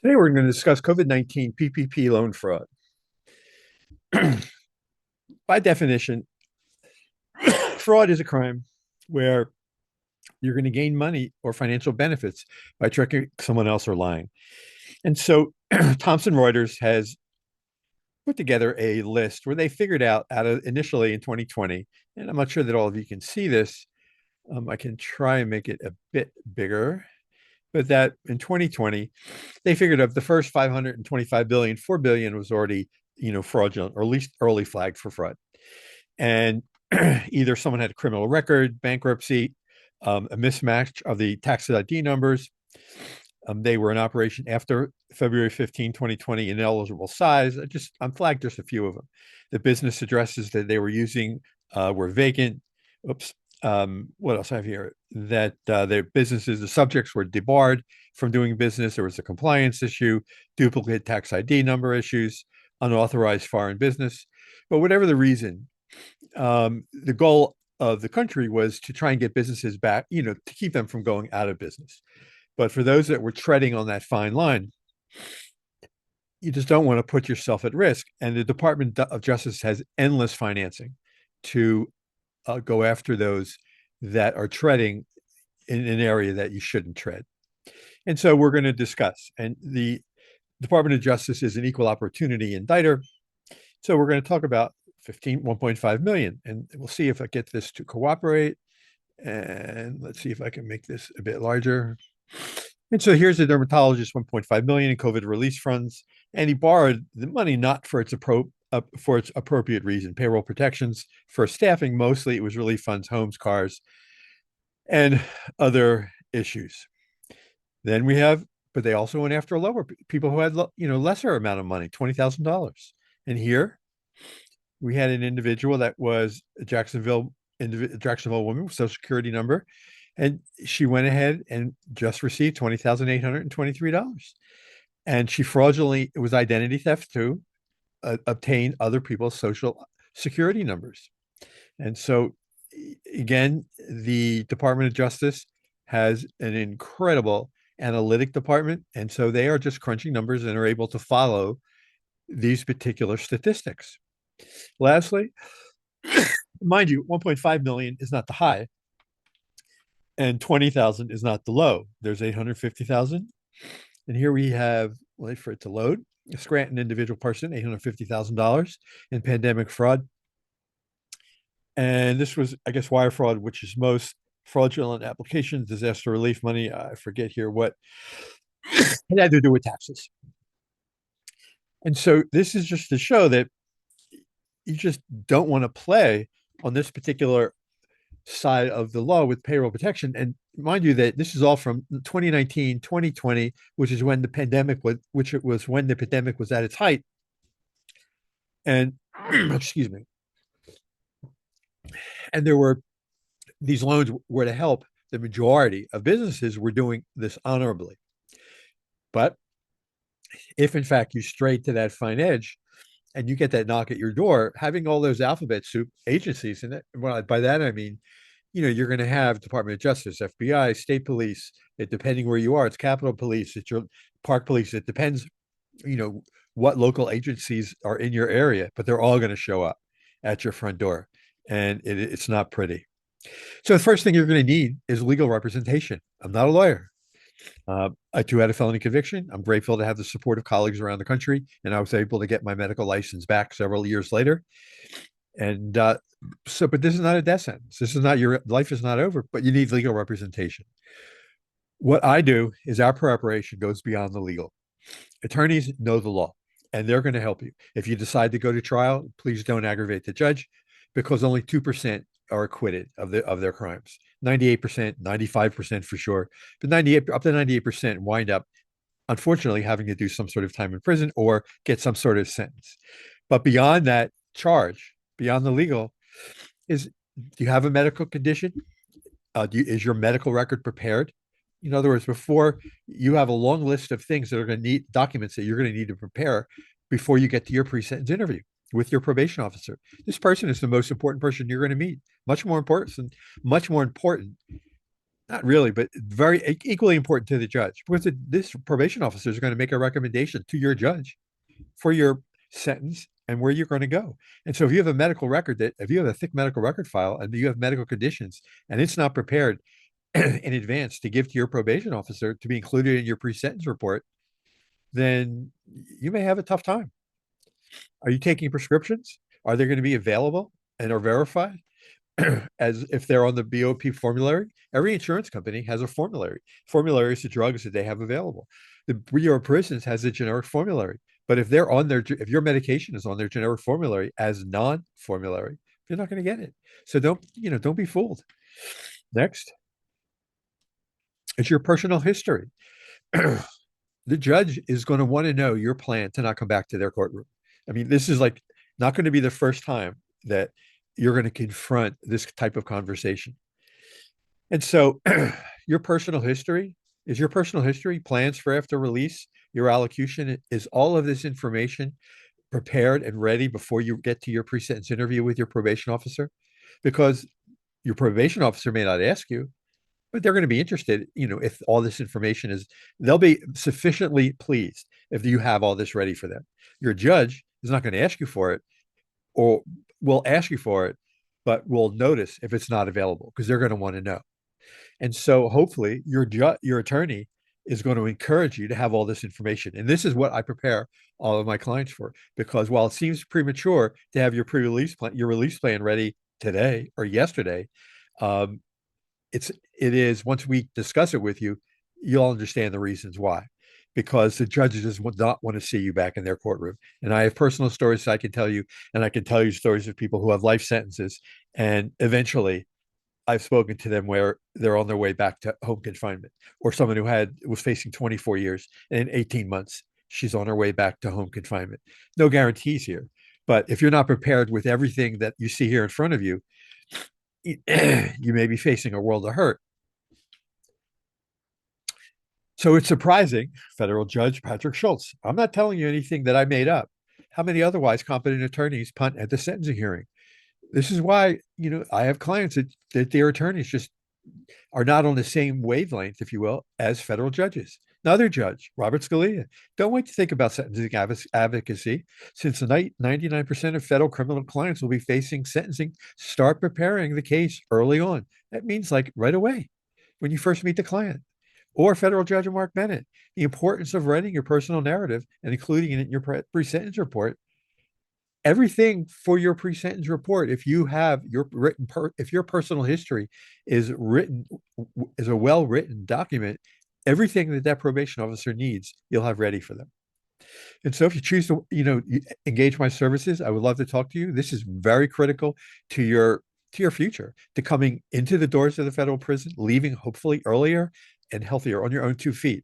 Today we're going to discuss COVID-19 PPP loan fraud. By definition, fraud is a crime where you're going to gain money or financial benefits by tricking someone else or lying. And so Thomson Reuters has put together a list where they figured out of initially in 2020, and I'm not sure that all of you can see this. I can try and make it a bit bigger, but that in 2020, they figured of the first 525 billion, 4 billion was already, fraudulent or at least early flagged for fraud. And either someone had a criminal record, bankruptcy, a mismatch of the tax ID numbers. They were in operation after February 15, 2020, ineligible size. I'm flagged just a few of them. The business addresses that they were using were vacant. Oops. What else I have here? That their businesses, the subjects were debarred from doing business. There was a compliance issue, duplicate tax ID number issues, unauthorized foreign business. But whatever the reason, the goal of the country was to try and get businesses back, to keep them from going out of business. But for those that were treading on that fine line, you just don't want to put yourself at risk. And the Department of Justice has endless financing to go after those that are treading in an area that you shouldn't tread. And so we're going to discuss. And the Department of Justice is an equal opportunity indicter. So we're going to talk about 1.5 million. And we'll see if I get this to cooperate. And let's see if I can make this a bit larger. And so here's the dermatologist, 1.5 million in COVID release funds, and he borrowed the money not for its appropriate reason, payroll protections for staffing. Mostly it was relief funds, homes, cars, and other issues. Then we have, but they also went after lower people who had, lesser amount of money, $20,000. And here we had an individual that was a Jacksonville woman with social security number, and she went ahead and just received $20,823. And she fraudulently, it was identity theft too, obtained other people's social security numbers. And so, again, the Department of Justice has an incredible analytic department. And so they are just crunching numbers and are able to follow these particular statistics. Lastly, mind you, 1.5 million is not the high, and 20,000 is not the low. There's 850,000. And here we have, wait for it to load, a Scranton individual person, $850,000 in pandemic fraud. And this was, I guess, wire fraud, which is most fraudulent applications, disaster relief money. I forget here what it had to do with taxes. And so this is just to show that you just don't want to play on this particular side of the law with payroll protection. And mind you that this is all from 2019, 2020, which is when the pandemic was at its height. And excuse me. And these loans were to help the majority of businesses were doing this honorably. But if in fact you stray to that fine edge and you get that knock at your door, having all those alphabet soup agencies, and by that I mean, you're going to have Department of Justice, FBI, state police. Depending where you are, it's Capitol Police, it's your Park Police. It depends, what local agencies are in your area, but they're all going to show up at your front door, and it's not pretty. So the first thing you're going to need is legal representation. I'm not a lawyer. I too had a felony conviction. I'm grateful to have the support of colleagues around the country, and I was able to get my medical license back several years later. And but this is not a death sentence. This is not your life is not over, but you need legal representation. What I do is our preparation goes beyond the legal. Attorneys know the law, and they're going to help you. If you decide to go to trial, please don't aggravate the judge, because only 2% are acquitted of their crimes. 98%, 95% for sure, but 98 up to 98% wind up, unfortunately, having to do some sort of time in prison or get some sort of sentence. But beyond that charge, beyond the legal, is do you have a medical condition? Is your medical record prepared? In other words, before you have a long list of things that are going to need documents that you're going to need to prepare before you get to your pre-sentence interview with your probation officer. This person is the most important person you're going to meet. Much more important not really, but very equally important to the judge, because this probation officer is going to make a recommendation to your judge for your sentence and where you're going to go. And so if you have a medical record that if you have a thick medical record file and you have medical conditions and it's not prepared in advance to give to your probation officer to be included in your pre-sentence report, then you may have a tough time. Are you taking prescriptions? Are they going to be available and are verified as if they're on the BOP formulary? Every insurance company has a formulary. Formularies to drugs that they have available. The Bureau of Prisons has a generic formulary. But if your medication is on their generic formulary as non-formulary, you're not going to get it. So don't be fooled. Next is your personal history. The judge is going to want to know your plan to not come back to their courtroom. I mean, this is like not going to be the first time that you're going to confront this type of conversation. And so your personal history, plans for after release, your allocution, is all of this information prepared and ready before you get to your pre-sentence interview with your probation officer? Because your probation officer may not ask you, but they're going to be interested, if all this information they'll be sufficiently pleased if you have all this ready for them. Your judge is not going to ask you for it or will ask you for it, but will notice if it's not available because they're going to want to know. And so hopefully your attorney is going to encourage you to have all this information. And this is what I prepare all of my clients for, because while it seems premature to have your release plan ready today or yesterday, um, it is once we discuss it with you, you'll understand the reasons why. Because the judges just would not want to see you back in their courtroom. And I have personal stories I can tell you, and I can tell you stories of people who have life sentences, and eventually I've spoken to them where they're on their way back to home confinement, or someone who was facing 24 years and in 18 months, she's on her way back to home confinement. No guarantees here, but if you're not prepared with everything that you see here in front of you, you may be facing a world of hurt. So it's surprising, Federal Judge Patrick Schultz. I'm not telling you anything that I made up. How many otherwise competent attorneys punt at the sentencing hearing? This is why, I have clients that their attorneys just are not on the same wavelength, if you will, as federal judges. Another judge, Robert Scalia. Don't wait to think about sentencing advocacy. Since 99% of federal criminal clients will be facing sentencing, start preparing the case early on. That means like right away when you first meet the client. Or federal judge Mark Bennett. The importance of writing your personal narrative and including it in your pre-sentence report. Everything for your pre-sentence report, if you have if your personal history is a well-written document, everything that probation officer needs, you'll have ready for them. And so if you choose to, engage my services, I would love to talk to you. This is very critical to your future, to coming into the doors of the federal prison, leaving hopefully earlier and healthier on your own 2 feet.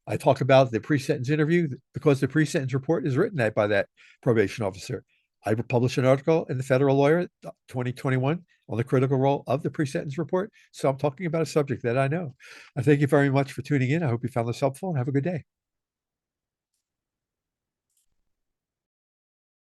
I talk about the pre-sentence interview because the pre-sentence report is written by that probation officer. I published an article in the Federal Lawyer 2021 on the critical role of the pre-sentence report. So I'm talking about a subject that I know. I thank you very much for tuning in. I hope you found this helpful and have a good day.